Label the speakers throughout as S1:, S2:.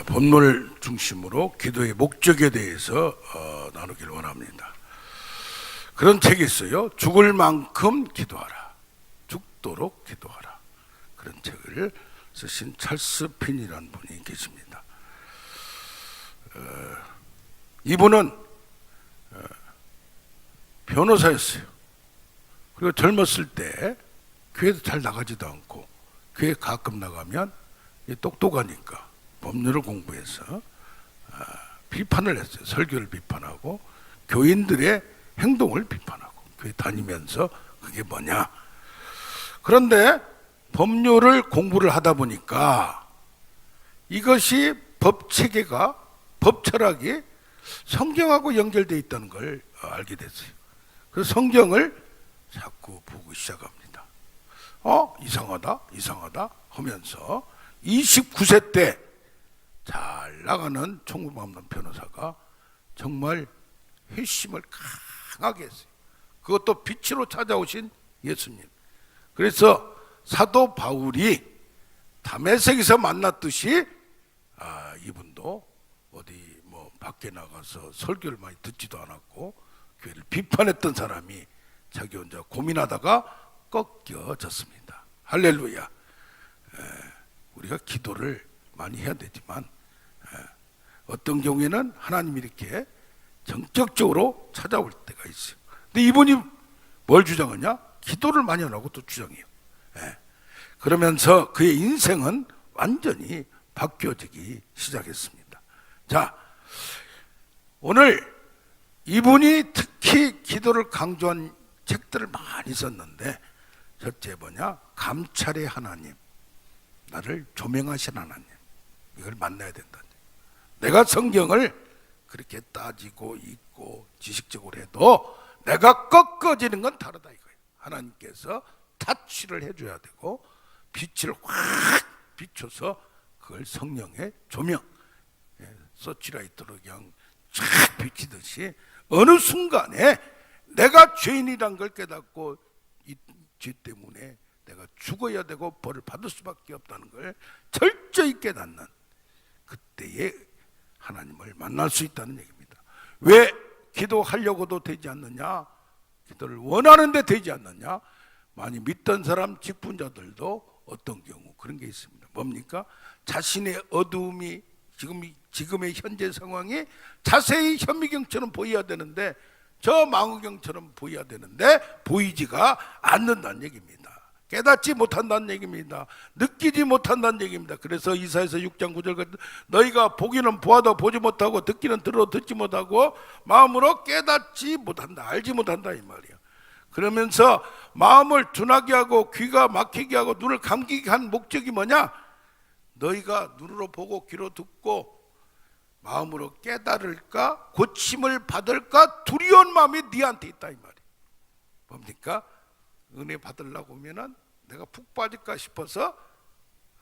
S1: 본문을 중심으로 기도의 목적에 대해서 나누기를 원합니다. 그런 책이 있어요. 죽을 만큼 기도하라. 죽도록 기도하라. 그런 책을 쓰신 찰스 핀이라는 분이 계십니다. 이분은 변호사였어요. 그리고 젊었을 때 교회도 잘 나가지도 않고, 교회 가끔 나가면 똑똑하니까 법률을 공부해서 비판을 했어요. 설교를 비판하고 교인들의 행동을 비판하고, 교회 다니면서 그게 뭐냐. 그런데 법률을 공부를 하다 보니까 이것이 법 체계가, 법 철학이 성경하고 연결되어 있다는 걸 알게 됐어요. 그래서 성경을 자꾸 보고 시작합니다. 이상하다 하면서 29세 때 잘 나가는 총무법관 변호사가 정말 회심을 강하게 했어요. 그것도 빛으로 찾아오신 예수님. 그래서 사도 바울이 다메섹에서 만났듯이 이분도 어디 밖에 나가서 설교를 많이 듣지도 않았고 교회를 비판했던 사람이 자기 혼자 고민하다가 꺾여졌습니다. 할렐루야. 우리가 기도를 많이 해야 되지만 어떤 경우에는 하나님이 이렇게 정적적으로 찾아올 때가 있어요. 근데 이분이 뭘 주장하냐? 기도를 많이 하라고 또 주장해요. 그러면서 그의 인생은 완전히 바뀌어지기 시작했습니다. 자, 오늘 이분이 특히 기도를 강조한 책들을 많이 썼는데, 첫째 뭐냐? 감찰의 하나님, 나를 조명하신 하나님, 이걸 만나야 된다는 얘기예요. 내가 성경을 그렇게 따지고 읽고 지식적으로 해도 내가 꺾어지는 건 다르다 이거예요. 하나님께서 타치를 해줘야 되고 빛을 확 비춰서 그걸 성령의 조명, 서치라이트로 그냥 쫙 비치듯이 어느 순간에 내가 죄인이란 걸 깨닫고 이 죄 때문에 내가 죽어야 되고 벌을 받을 수밖에 없다는 걸 철저히 깨닫는 그때에 하나님을 만날 수 있다는 얘기입니다. 왜 기도하려고도 되지 않느냐? 기도를 원하는데 되지 않느냐? 많이 믿던 사람 직분자들도 어떤 경우 그런 게 있습니다. 뭡니까? 자신의 어두움이 지금의 현재 상황이 자세히 현미경처럼 보여야 되는데, 저 망우경처럼 보여야 되는데 보이지가 않는다는 얘기입니다. 깨닫지 못한다는 얘기입니다. 느끼지 못한다는 얘기입니다. 그래서 이사야서 6장 9절 너희가 보기는 보아도 보지 못하고 듣기는 들어도 듣지 못하고 마음으로 깨닫지 못한다, 알지 못한다 이 말이야. 그러면서 마음을 둔하게 하고 귀가 막히게 하고 눈을 감기게 한 목적이 뭐냐? 너희가 눈으로 보고 귀로 듣고 마음으로 깨달을까 고침을 받을까 두려운 마음이 네한테 있다 이 말이야. 뭡니까? 은혜 받으려고 하면은 내가 푹 빠질까 싶어서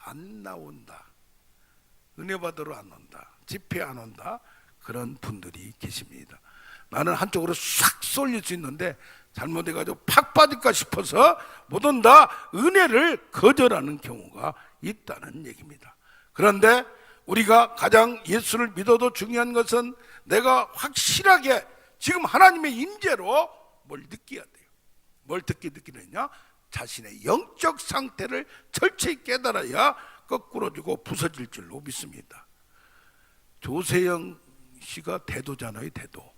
S1: 안 나온다. 은혜 받으러 안 온다. 집회 안 온다. 그런 분들이 계십니다. 나는 한쪽으로 싹 쏠릴 수 있는데 잘못해가지고 팍 빠질까 싶어서 못 온다. 은혜를 거절하는 경우가 있다는 얘기입니다. 그런데 우리가 가장 예수를 믿어도 중요한 것은 내가 확실하게 지금 하나님의 임재로 뭘 느껴야 돼요. 뭘 느끼느냐? 자신의 영적 상태를 철저히 깨달아야 거꾸로 주고 부서질 줄로 믿습니다. 조세영 씨가 대도잖아요, 대도.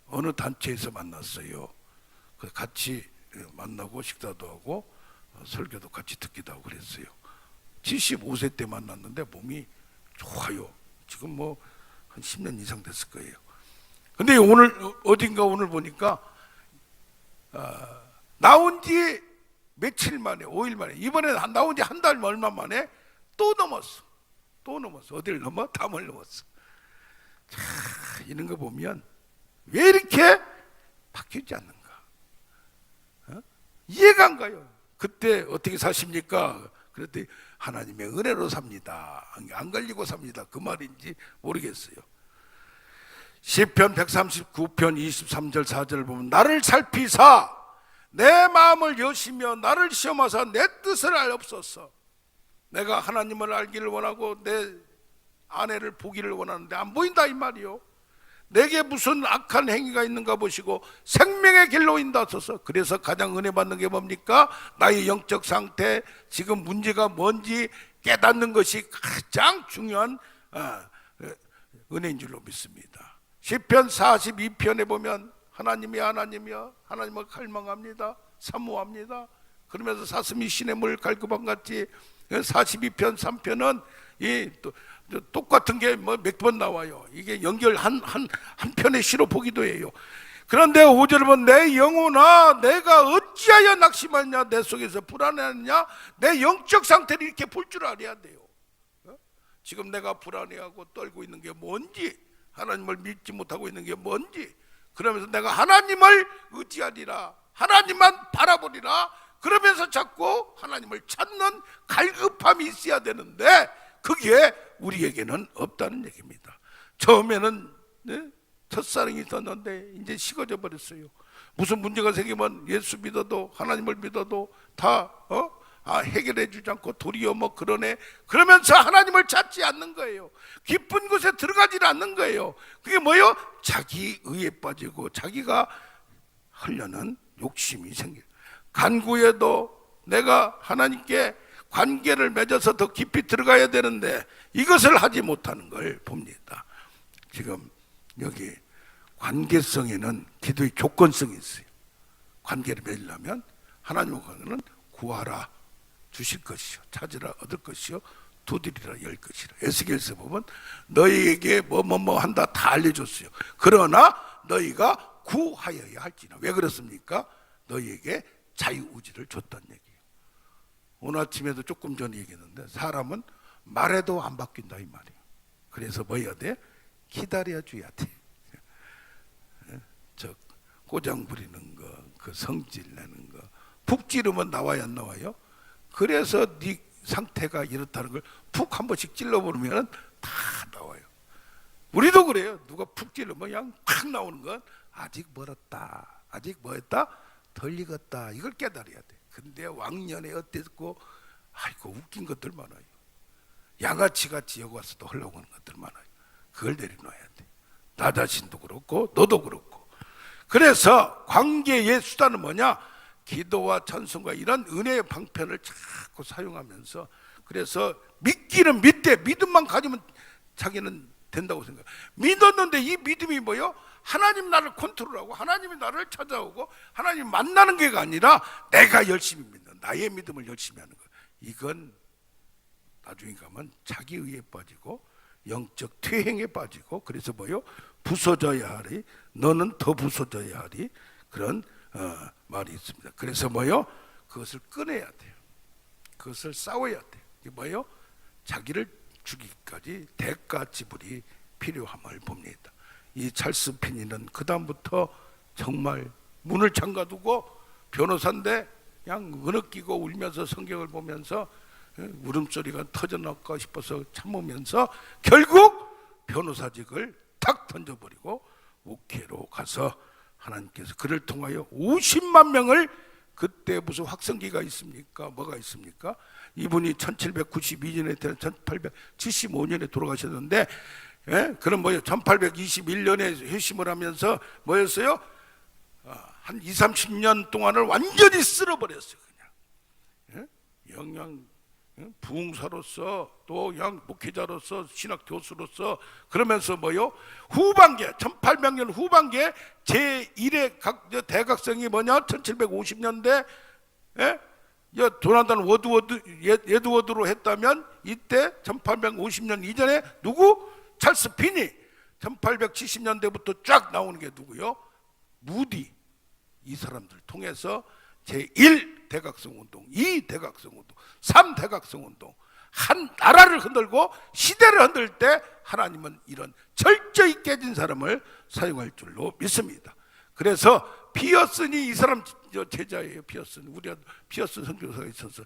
S1: 어느 단체에서 만났어요. 같이 만나고 식사도 하고 설교도 같이 듣기도 하고 그랬어요. 75세 때 만났는데 몸이 좋아요. 지금 한 10년 이상 됐을 거예요. 근데 오늘 보니까 나온 지 며칠 만에, 5일 만에, 이번에 나온 지 한 달 얼마 만에 또 넘었어. 어딜 넘어? 담을 넘었어. 자, 이런 거 보면 왜 이렇게 바뀌지 않는가? 이해가 안 가요. 그때 어떻게 사십니까? 그랬더니 하나님의 은혜로 삽니다. 안 걸리고 삽니다. 그 말인지 모르겠어요. 시편 139편 23절 4절을 보면 나를 살피사 내 마음을 여시며 나를 시험하사 내 뜻을 알옵소서. 내가 하나님을 알기를 원하고 내 아내를 보기를 원하는데 안 보인다 이 말이요. 내게 무슨 악한 행위가 있는가 보시고 생명의 길로 인도하소서. 그래서 가장 은혜 받는 게 뭡니까? 나의 영적 상태, 지금 문제가 뭔지 깨닫는 것이 가장 중요한 은혜인 줄로 믿습니다. 시편 42편에 보면 하나님이여 하나님을 갈망합니다, 사모합니다. 그러면서 사슴이 시냇물 갈급함 같이 42편 3편은 똑같은 게 뭐 몇 번 나와요. 이게 연결 한 편의 시로 보기도 해요. 그런데 5절에 보면 내 영혼아 내가 어찌하여 낙심하냐, 내 속에서 불안해하느냐. 내 영적 상태를 이렇게 볼 줄 알아야 돼요. 지금 내가 불안해하고 떨고 있는 게 뭔지, 하나님을 믿지 못하고 있는 게 뭔지, 그러면서 내가 하나님을 의지하리라, 하나님만 바라보리라, 그러면서 자꾸 하나님을 찾는 갈급함이 있어야 되는데 그게 우리에게는 없다는 얘기입니다. 처음에는 첫사랑이 있었는데 이제 식어져 버렸어요. 무슨 문제가 생기면 예수 믿어도 하나님을 믿어도 다 해결해 주지 않고 도리어 뭐 그러네, 그러면서 하나님을 찾지 않는 거예요. 깊은 곳에 들어가지 않는 거예요. 그게 뭐예요? 자기 의에 빠지고 자기가 하려는 욕심이 생겨요. 간구에도 내가 하나님께 관계를 맺어서 더 깊이 들어가야 되는데 이것을 하지 못하는 걸 봅니다. 지금 여기 관계성에는 기도의 조건성이 있어요. 관계를 맺으려면 하나님과는 구하라 주실 것이요, 찾으라 얻을 것이요, 두드리라 열 것이라. 에스겔서 보면 너희에게 뭐 한다 다 알려줬어요. 그러나 너희가 구하여야 할지라. 왜 그렇습니까? 너희에게 자유의지를 줬다는 얘기예요. 오늘 아침에도 조금 전에 얘기했는데 사람은 말해도 안 바뀐다 이 말이에요. 그래서 뭐 해야 돼? 기다려 줘야 돼. 저 꼬장 부리는 거, 그 성질 내는 거, 푹 찌르면 나와야 안 나와요? 그래서 네 상태가 이렇다는 걸 푹 한 번씩 찔러버리면 다 나와요. 우리도 그래요. 누가 푹 찔러면 그냥 팍 나오는 건 아직 멀었다, 아직 뭐했다? 덜 익었다, 이걸 깨달아야 돼. 근데 왕년에 어땠고, 아이고 웃긴 것들 많아요. 양아치같이 여기 와서도 하려고 하는 것들 많아요. 그걸 내려놔야 돼. 나 자신도 그렇고 너도 그렇고. 그래서 관계의 수단은 뭐냐? 기도와 찬송과 이런 은혜의 방편을 자꾸 사용하면서, 그래서 믿기는 믿되 믿음만 가지면 자기는 된다고 생각해. 믿었는데 이 믿음이 뭐요? 하나님 나를 컨트롤하고 하나님이 나를 찾아오고 하나님 만나는 게 아니라 내가 열심히 믿는, 나의 믿음을 열심히 하는 거. 이건 나중에 가면 자기 의에 빠지고 영적 퇴행에 빠지고, 그래서 뭐요? 부서져야 하리, 너는 더 부서져야 하리, 그런 말이 있습니다. 그래서 뭐요? 그것을 끊어야 돼요. 그것을 싸워야 돼요. 이게 뭐요? 자기를 죽이기까지 대가 지불이 필요함을 봅니다. 이 찰스 피니는 그 다음부터 정말 문을 잠가두고, 변호사인데 그냥 으느끼고 울면서 성경을 보면서 울음소리가 터져나올까 싶어서 참으면서 결국 변호사직을 탁 던져버리고 목회로 가서 하나님께서 그를 통하여 50만 명을, 그때 무슨 확성기가 있습니까? 뭐가 있습니까? 이분이 1792년에 1875년에 돌아가셨는데, 그럼 뭐예요? 1821년에 회심을 하면서 뭐였어요? 한 20, 30년 동안을 완전히 쓸어버렸어요. 그냥 영양 부흥사로서 또 그냥 목회자로서 신학 교수로서. 그러면서 뭐요? 후반기에 1800년 후반기에 제1의 대각성이 뭐냐? 1750년대 조나단 에드워드로 했다면 이때 1850년 이전에 누구? 찰스 피니. 1870년대부터 쫙 나오는 게 누구요? 무디. 이 사람들 통해서 제1 대각성 운동, 2 대각성 운동, 3 대각성 운동, 한 나라를 흔들고 시대를 흔들 때 하나님은 이런 철저히 깨진 사람을 사용할 줄로 믿습니다. 그래서 피어슨이 이 사람 제자예요. 피어슨. 우리가 피어슨 선교사가 있어서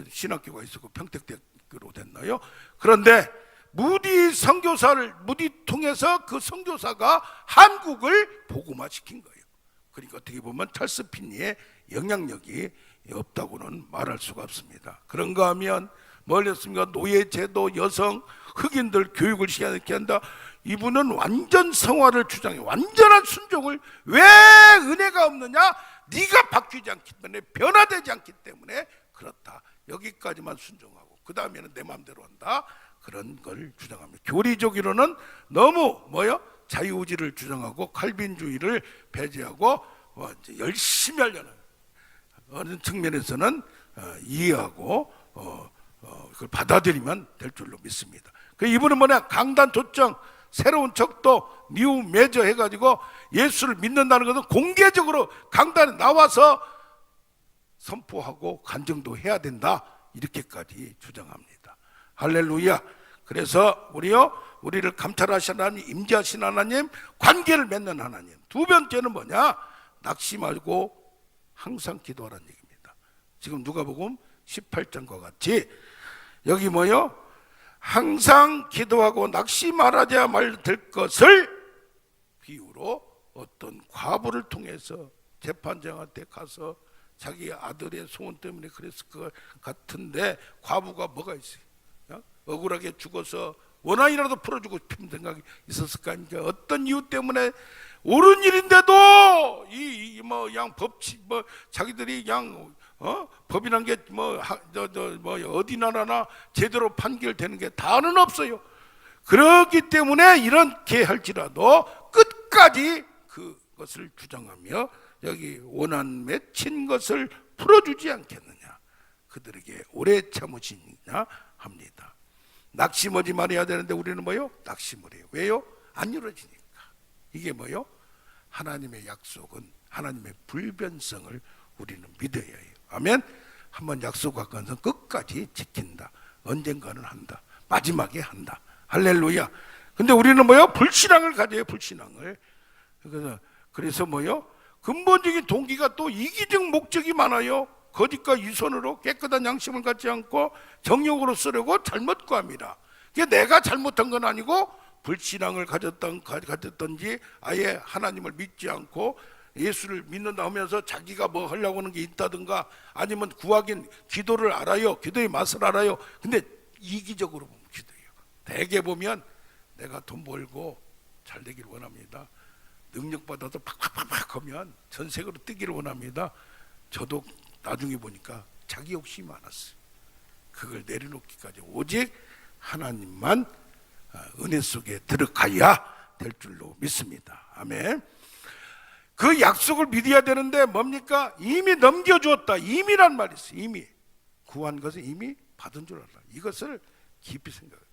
S1: 신학교가 있었고 평택대학교로 됐나요? 그런데 무디 선교사를 무디 통해서 그 선교사가 한국을 복음화시킨 거예요. 그러니까 어떻게 보면 찰스 피니의 영향력이 없다고는 말할 수가 없습니다. 그런가 하면 뭘 했습니까? 노예제도, 여성, 흑인들 교육을 시키게 한다. 이분은 완전 성화를 주장해. 완전한 순종을. 왜 은혜가 없느냐? 네가 바뀌지 않기 때문에, 변화되지 않기 때문에 그렇다. 여기까지만 순종하고 그 다음에는 내 마음대로 한다. 그런 걸 주장합니다. 교리적으로는 너무 자유의지를 주장하고 칼빈주의를 배제하고 이제 열심히 하려는 어느 측면에서는 이해하고 그걸 받아들이면 될 줄로 믿습니다. 그 이분은 강단 조정, 새로운 척도, 뉴 메저 해가지고 예수를 믿는다는 것은 공개적으로 강단에 나와서 선포하고 간증도 해야 된다. 이렇게까지 주장합니다. 할렐루야. 그래서 우리를 감찰하시는 하나님, 임재하시는 하나님, 관계를 맺는 하나님. 두 번째는 낙심하고 항상 기도하라는 얘기입니다. 지금 누가복음 18장과 같이 여기 항상 기도하고 낙심하라자 말 될 것을 비유로 어떤 과부를 통해서 재판장한테 가서 자기 아들의 소원 때문에 그랬을 것 같은데, 과부가 뭐가 있어요? 억울하게 죽어서 원한이라도 풀어주고 싶은 생각이 있었을 거 아닙니까? 어떤 이유 때문에 옳은 일인데도 자기들이 법이란 게 어디 나라나 제대로 판결되는 게 다는 없어요. 그렇기 때문에 이렇게 할지라도 끝까지 그것을 주장하며 여기 원한 맺힌 것을 풀어주지 않겠느냐, 그들에게 오래 참으시느냐 합니다. 낙심하지 말아야 되는데 우리는 낙심을 해요. 왜요? 안 이루어지니까. 이게 하나님의 약속은 하나님의 불변성을 우리는 믿어야 해요. 아멘. 한번 약속한 것은 끝까지 지킨다. 언젠가는 한다. 마지막에 한다. 할렐루야. 근데 우리는 불신앙을 가져요. 불신앙을. 그래서 근본적인 동기가 또 이기적 목적이 많아요. 거짓과 위선으로 깨끗한 양심을 갖지 않고 정욕으로 쓰려고 잘못 구합니다. 그게 내가 잘못한 건 아니고 불신앙을 가졌던지 아예 하나님을 믿지 않고 예수를 믿는다 하면서 자기가 뭐 하려고 하는 게 있다든가, 아니면 구하긴 기도를 알아요. 기도의 맛을 알아요. 근데 이기적으로 보면 기도해요. 대개 보면 내가 돈 벌고 잘 되기를 원합니다. 능력 받아서 팍팍팍 하면 전 세계로 뜨기를 원합니다. 저도 나중에 보니까 자기 욕심이 많았어요. 그걸 내려놓기까지 오직 하나님만 은혜 속에 들어가야 될 줄로 믿습니다. 아멘. 그 약속을 믿어야 되는데 뭡니까? 이미 넘겨주었다. 이미란 말이 있어요. 이미 구한 것은 이미 받은 줄 알아. 이것을 깊이 생각해요.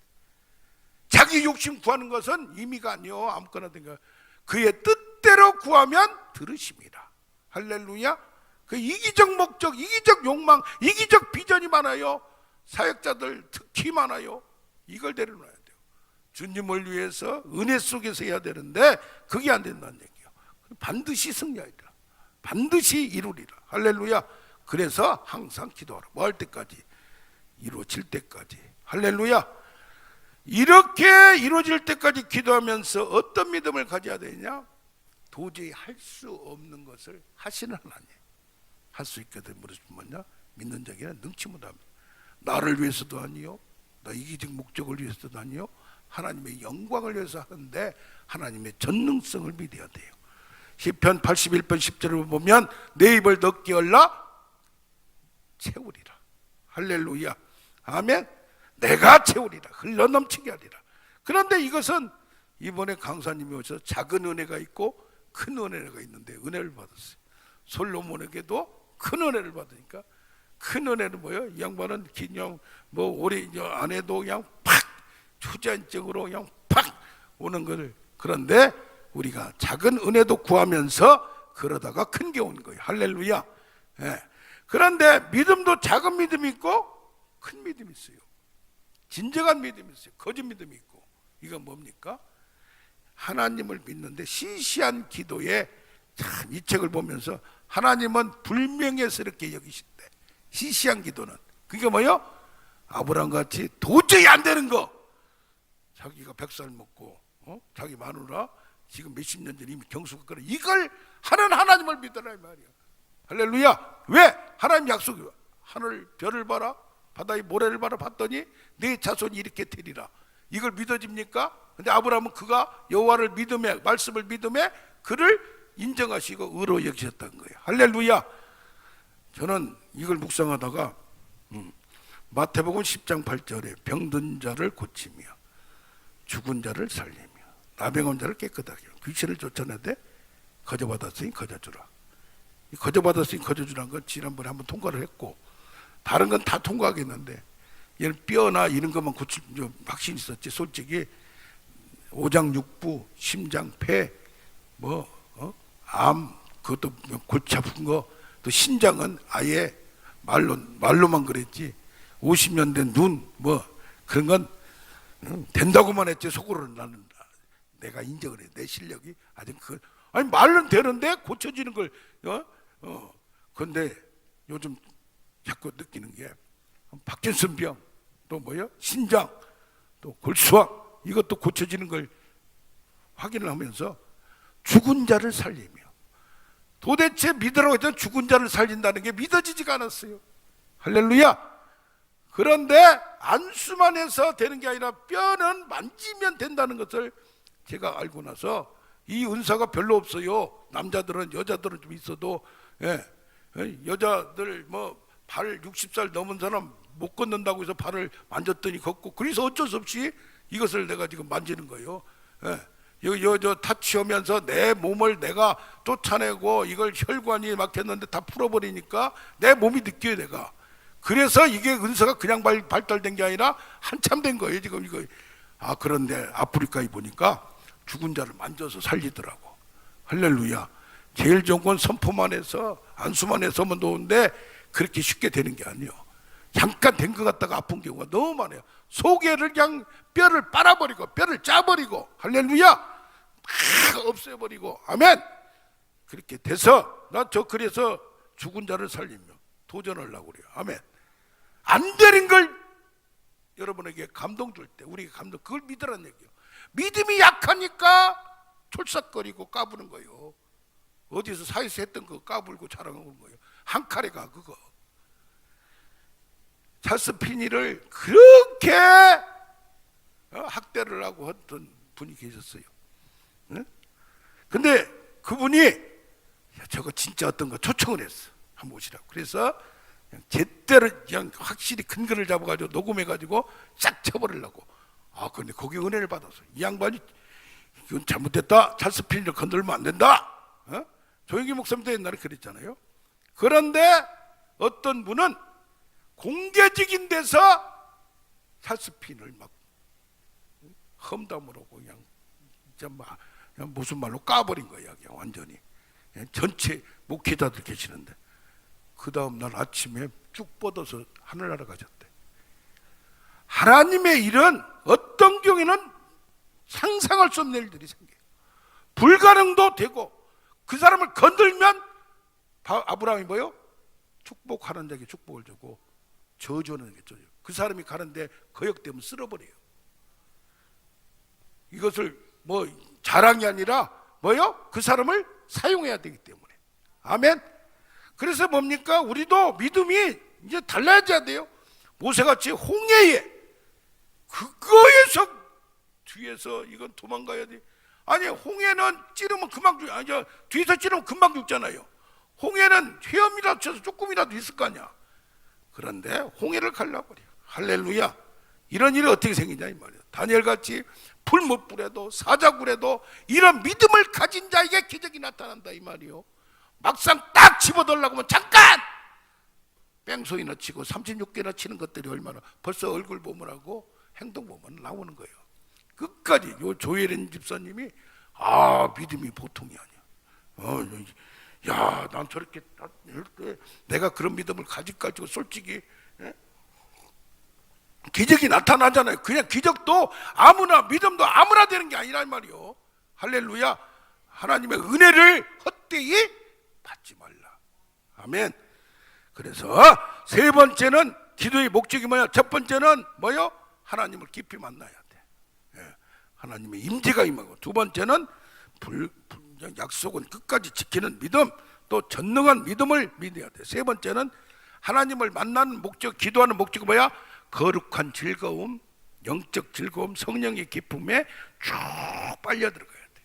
S1: 자기 욕심 구하는 것은 의미가 아니요 아무거나 된 거. 그의 뜻대로 구하면 들으십니다. 할렐루야. 그 이기적 목적, 이기적 욕망, 이기적 비전이 많아요. 사역자들 특히 많아요. 이걸 내려놔야 돼요. 주님을 위해서 은혜 속에서 해야 되는데 그게 안 된다는 얘기예요. 반드시 승리하리라. 반드시 이루리라. 할렐루야. 그래서 항상 기도하라. 뭐 할 때까지? 이루어질 때까지. 할렐루야. 이렇게 이루어질 때까지 기도하면서 어떤 믿음을 가져야 되냐? 도저히 할 수 없는 것을 하시는 하나님. 할 수 있거든. 무슨 뭐냐? 믿는 자에게는 능치 못합니다. 나를 위해서도 아니요, 나 이기적 목적을 위해서도 아니요, 하나님의 영광을 위해서 하는데 하나님의 전능성을 믿어야 돼요. 시편 81편 10절을 보면 내 입을 넓게 열라 채우리라. 할렐루야. 아멘. 내가 채우리라. 흘러넘치게 하리라. 그런데 이것은 이번에 강사님이 오셔서 작은 은혜가 있고 큰 은혜가 있는데 은혜를 받았어요. 솔로몬에게도 큰 은혜를 받으니까, 큰 은혜는 뭐예요? 이 양반은 그냥 오래 안 해도 그냥 팍 초자연적으로 그냥 팍 오는 거를. 그런데 우리가 작은 은혜도 구하면서 그러다가 큰 게 온 거예요. 할렐루야. 예. 그런데 믿음도 작은 믿음이 있고 큰 믿음이 있어요. 진정한 믿음이 있어요. 거짓 믿음이 있고. 이건 뭡니까? 하나님을 믿는데 시시한 기도에, 참 이 책을 보면서 하나님은 불명예스럽게 여기신대. 시시한 기도는 그게 뭐예요? 아브라함같이 도저히 안 되는 거, 자기가 100살 먹고 자기 마누라 지금 몇십 년 전에 이미 경수가 끌어, 이걸 하는 하나님을 믿어라 이 말이야. 할렐루야. 왜? 하나님 약속이 하늘 별을 봐라, 바다의 모래를 바라봤더니 네 자손이 이렇게 되리라. 이걸 믿어집니까? 근데 아브라함은 그가 여호와를 믿음에, 말씀을 믿음에 그를 인정하시고 의로 여기셨다는 거예요. 할렐루야. 저는 이걸 묵상하다가 마태복음 10장 8절에 병든 자를 고치며 죽은 자를 살리며 나병온 자를 깨끗하게 하고 귀신을 쫓아내되 거저받았으니 거저주라. 거저받았으니 거저주라는 건 지난번에 한번 통과를 했고, 다른 건 다 통과하겠는데 얘는 뼈나 이런 것만 고칠 확신이 있었지. 솔직히 오장육부, 심장, 폐, 암, 그것도 골치 아픈 거, 또 신장은 아예 말로만 그랬지. 50년 된 눈, 그런 건 된다고만 했지. 속으로는 나는 내가 인정을 해. 내 실력이 아직 아니 말은 되는데 고쳐지는 걸 그런데 요즘 자꾸 느끼는 게 파킨슨병, 또 신장, 또 골수암, 이것도 고쳐지는 걸 확인을 하면서 죽은 자를 살리며, 도대체 믿으라고 했던 죽은 자를 살린다는 게 믿어지지가 않았어요. 할렐루야. 그런데 안수만 해서 되는 게 아니라 뼈는 만지면 된다는 것을 제가 알고 나서, 이 은사가 별로 없어요. 남자들은, 여자들은 좀 있어도, 여자들 발 60살 넘은 사람 못 걷는다고 해서 발을 만졌더니 걷고, 그래서 어쩔 수 없이 이것을 내가 지금 만지는 거예요. 저 타치하면서 내 몸을 내가 쫓아내고 이걸 혈관이 막혔는데 다 풀어버리니까 내 몸이 느껴요, 내가. 그래서 이게 은사가 그냥 발달된 게 아니라 한참 된 거예요, 지금 이거. 그런데 아프리카에 보니까 죽은 자를 만져서 살리더라고. 할렐루야. 제일 좋은 건 선포만 해서, 안수만 해서면 좋은데 그렇게 쉽게 되는 게 아니에요. 잠깐 된 것 같다가 아픈 경우가 너무 많아요. 속에를 그냥 뼈를 빨아버리고 뼈를 짜버리고, 할렐루야, 없애버리고, 아멘. 그렇게 돼서 그래서 죽은 자를 살리며 도전하려고 그래요. 아멘. 안 되는 걸 여러분에게 감동 줄 때 우리가 감동, 그걸 믿으라는 얘기예요. 믿음이 약하니까 촐싹거리고 까부는 거예요. 어디서 사회에서 했던 거 까불고 자랑하는 거예요. 한 칼에 가 그거. 찰스 피니를 그렇게 학대를 하고 했던 분이 계셨어요. 근데 그분이 저거 진짜 어떤 거 초청을 했어. 한번 오시라고. 그래서 그냥 제대로 그냥 확실히 근거를 잡아가지고 녹음해가지고 싹 쳐버리려고. 근데 거기 은혜를 받았어. 이 양반이 이건 잘못됐다. 찰스 피니를 건들면 안 된다. 조영기 목사님도 옛날에 그랬잖아요. 그런데 어떤 분은 공개적인 데서 찰스 피니를 막 험담으로 그냥 무슨 말로 까버린 거야. 그냥 완전히. 전체 목회자들 계시는데 그 다음날 아침에 쭉 뻗어서 하늘나라 가셨대. 하나님의 일은 어떤 경우에는 상상할 수 없는 일들이 생겨요. 불가능도 되고, 그 사람을 건들면 아브라함이 축복하는 자에게 축복을 주고 저주하는 자에게 저주. 그 사람이 가는데 거역되면 쓸어버려요. 이것을 자랑이 아니라 그 사람을 사용해야 되기 때문에. 아멘. 그래서 뭡니까? 우리도 믿음이 이제 달라져야 돼요. 모세같이 홍해에, 그거에서 뒤에서 이건 도망가야 돼. 아니, 홍해는 찌르면 금방 뒤에서 찌르면 금방 죽잖아요. 홍해는 헤엄이라도 쳐서 조금이라도 있을 거 아니야. 그런데 홍해를 갈라버려. 할렐루야. 이런 일이 어떻게 생기냐 이 말이야. 다니엘같이 불 못 뿌려도 사자굴에도 이런 믿음을 가진 자에게 기적이 나타난다 이 말이요. 막상 딱 집어들려고 하면 잠깐 뺑소이나 치고 36개나 치는 것들이 얼마나, 벌써 얼굴 보면 하고 행동 보면 나오는 거예요. 끝까지. 요 조혜린 집사님이 믿음이 보통이 아니야. 난 저렇게 내가 그런 믿음을 가지고 솔직히 기적이 나타나잖아요. 그냥 기적도 아무나, 믿음도 아무나 되는 게 아니란 말이요. 할렐루야. 하나님의 은혜를 헛되이 받지 말라. 아멘. 그래서 세 번째는 기도의 목적이 뭐냐? 첫 번째는 하나님을 깊이 만나야 돼. 하나님의 임재가 임하고, 두 번째는 약속은 끝까지 지키는 믿음, 또 전능한 믿음을 믿어야 돼. 세 번째는 하나님을 만나는 목적, 기도하는 목적이 뭐야? 거룩한 즐거움, 영적 즐거움, 성령의 기쁨에 쭉 빨려 들어가야 돼.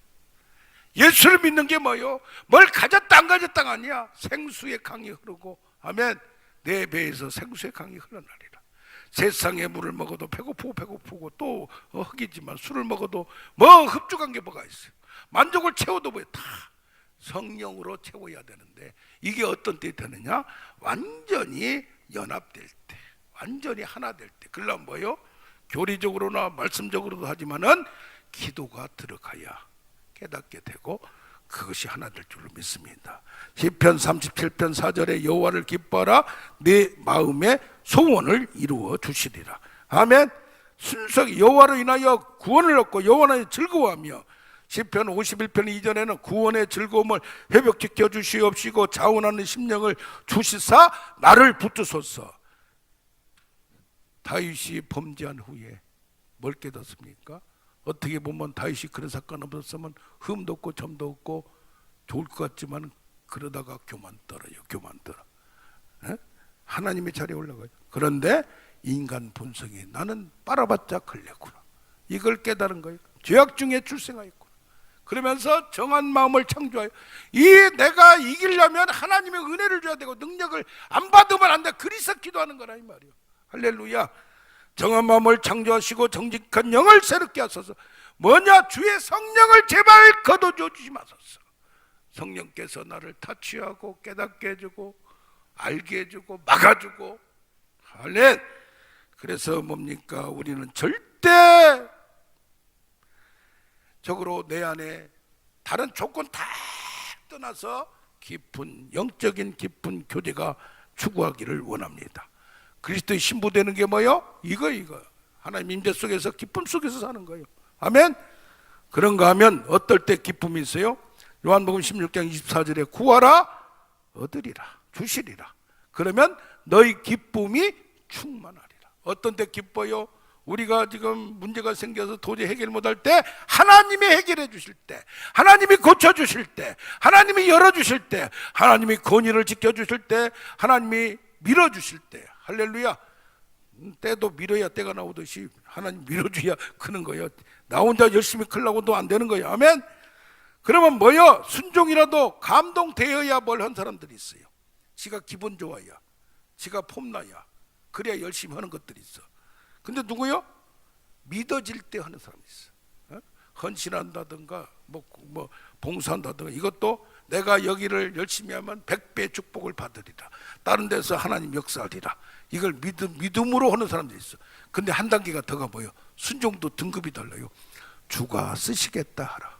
S1: 예수를 믿는 게 뭐요? 뭘 가졌다 안 가졌다가 아니야. 생수의 강이 흐르고, 아멘. 내 배에서 생수의 강이 흘러나리라. 세상의 물을 먹어도 배고프고 또 흙이지만 술을 먹어도 뭐 흡족한 게 뭐가 있어요. 만족을 채워도 뭐야? 다 성령으로 채워야 되는데, 이게 어떤 때 되느냐? 완전히 연합될 때, 완전히 하나 될 때. 그러려면 뭐요? 교리적으로나 말씀적으로도 하지만은 기도가 들어가야 깨닫게 되고 그것이 하나 될 줄로 믿습니다. 시편 37편 4절에 여호와를 기뻐하라, 내 마음의 소원을 이루어 주시리라. 아멘. 순수하게 여호와로 인하여 구원을 얻고 여호와로 즐거워하며, 시편 51편 2절에는 구원의 즐거움을 회복시켜 주시옵시고 자원하는 심령을 주시사 나를 붙드소서. 다윗이 범죄한 후에 뭘 깨닫습니까? 어떻게 보면 다윗이 그런 사건 없었으면 흠도 없고 점도 없고 좋을 것 같지만 그러다가 교만 떨어요. 교만 떨어. 에? 하나님의 자리에 올라가요. 그런데 인간 본성이 나는 빨아봤자 걸렸구나, 이걸 깨달은 거예요. 죄악 중에 출생하였구나. 그러면서 정한 마음을 창조하여, 이 내가 이기려면 하나님의 은혜를 줘야 되고 능력을 안 받으면 안 돼. 그리서 기도하는 거라 이 말이에요. 할렐루야. 정한 마음을 창조하시고 정직한 영을 새롭게 하소서. 뭐냐? 주의 성령을 제발 거둬줘 주시마소서. 성령께서 나를 타취하고 깨닫게 해주고 알게 해주고 막아주고. 할렐. 그래서 뭡니까? 우리는 절대 적으로 내 안에 다른 조건 다 떠나서 깊은 영적인 깊은 교제가 추구하기를 원합니다. 그리스도의 신부되는 게 뭐요? 이거 하나님 임재 속에서 기쁨 속에서 사는 거예요. 아멘. 그런가 하면 어떨 때 기쁨이 있어요? 요한복음 16장 24절에 구하라 얻으리라 주시리라. 그러면 너희 기쁨이 충만하리라. 어떤 때 기뻐요? 우리가 지금 문제가 생겨서 도저히 해결 못할 때 하나님이 해결해 주실 때, 하나님이 고쳐주실 때, 하나님이 열어주실 때, 하나님이 권위를 지켜주실 때, 하나님이 밀어주실 때. 할렐루야. 때도 밀어야 때가 나오듯이 하나님 밀어줘야 크는 거예요. 나 혼자 열심히 크려고도 안 되는 거예요. 아멘. 그러면 뭐요? 순종이라도 감동되어야 뭘 한 사람들이 있어요. 지가 기분 좋아야, 지가 폼나야, 그래야 열심히 하는 것들이 있어. 근데 누구요? 믿어질 때 하는 사람이 있어. 헌신한다든가 뭐 봉사한다든가, 이것도 내가 여기를 열심히 하면 100배 축복을 받으리라, 다른 데서 하나님 역사하리라, 이걸 믿음으로 하는 사람들이 있어. 근데 한 단계가 더가 뭐예요? 순종도 등급이 달라요. 주가 쓰시겠다 하라.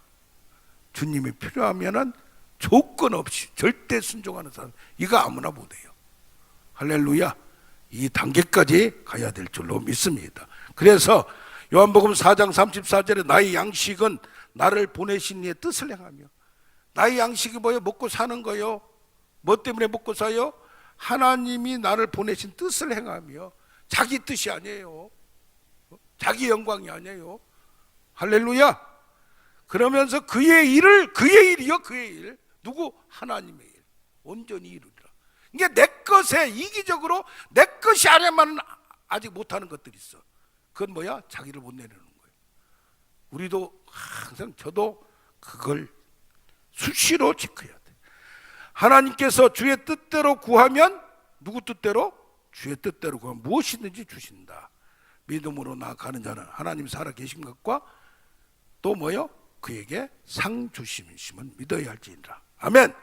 S1: 주님이 필요하면은 조건 없이 절대 순종하는 사람, 이거 아무나 못해요. 할렐루야. 이 단계까지 가야 될 줄로 믿습니다. 그래서 요한복음 4장 34절에 나의 양식은 나를 보내신 이의 뜻을 행하며, 나의 양식이 뭐예요? 먹고 사는 거예요. 뭐 때문에 먹고 사요? 하나님이 나를 보내신 뜻을 행하며. 자기 뜻이 아니에요. 자기 영광이 아니에요. 할렐루야. 그러면서 그의 일을, 그의 일. 누구? 하나님의 일 온전히 이루리라. 이게 내 것에 이기적으로 내 것이 아니면 아직 못하는 것들이 있어. 그건 뭐야? 자기를 못 내려놓는 거예요. 우리도 항상, 저도 그걸 수시로 지켜야 돼. 하나님께서 주의 뜻대로 구하면, 누구 뜻대로? 주의 뜻대로 구하면 무엇이든지 주신다. 믿음으로 나아가는 자는 하나님 살아계신 것과 또 뭐요? 그에게 상 주심을 믿어야 할지니라. 아멘.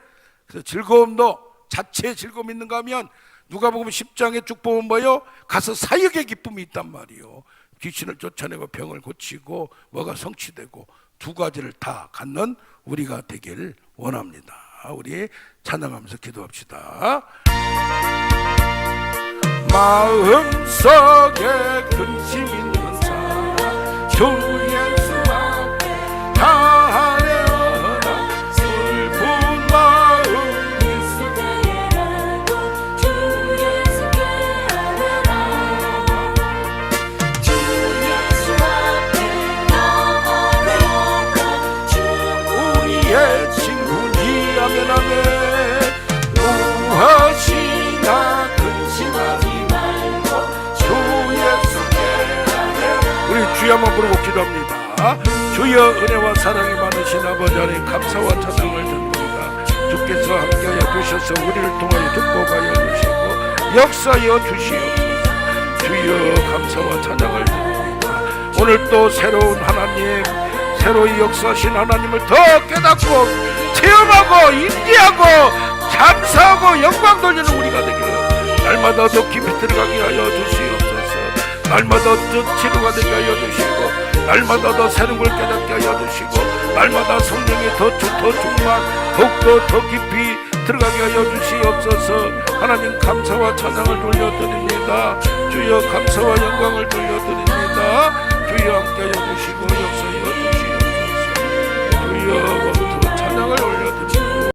S1: 그래서 즐거움도 자체의 즐거움이 있는가 하면 누가복음 10장에 쭉 보면 뭐요? 가서 사역의 기쁨이 있단 말이요. 귀신을 쫓아내고 병을 고치고 뭐가 성취되고, 두 가지를 다 갖는 우리가 되기를 원합니다. 우리 찬양하면서 기도합시다. 마음속에 근심 있는 사람 주 예수 앞에 다하려나, 슬픈 마음 있으되라도 주 예수께 하려나. 주 예수 앞에 다하려나, 주 우리의 친구니. 아멘 아멘. 무엇이나 한번 부르고 기도합니다. 주여 은혜와 사랑이 많으신 아버지 하나님 감사와 찬양을 드립니다. 주께서 함께하여 주셔서 우리를 통하여 축복하여 주시고 역사하여 주시옵소서. 주여 감사와 찬양을 드립니다. 오늘 또 새로운 하나님, 새로이 역사하신 하나님을 더 깨닫고 체험하고 인지하고 감사하고 영광 돌리는 우리가 되기를 날마다 더 깊이 들어가게 하여 주시옵소서. 날마다 더 치료가 되게 하여 주시고 날마다 더 새로운 걸 깨닫게 하여 주시고 날마다 성령이 더 충만 더욱더 더 깊이 들어가게 하여 주시옵소서. 하나님 감사와 찬양을 돌려드립니다. 주여 감사와 영광을 돌려드립니다. 주여 함께하여 주시고 역사하여 주시옵소서. 주여 원투 찬양을 올려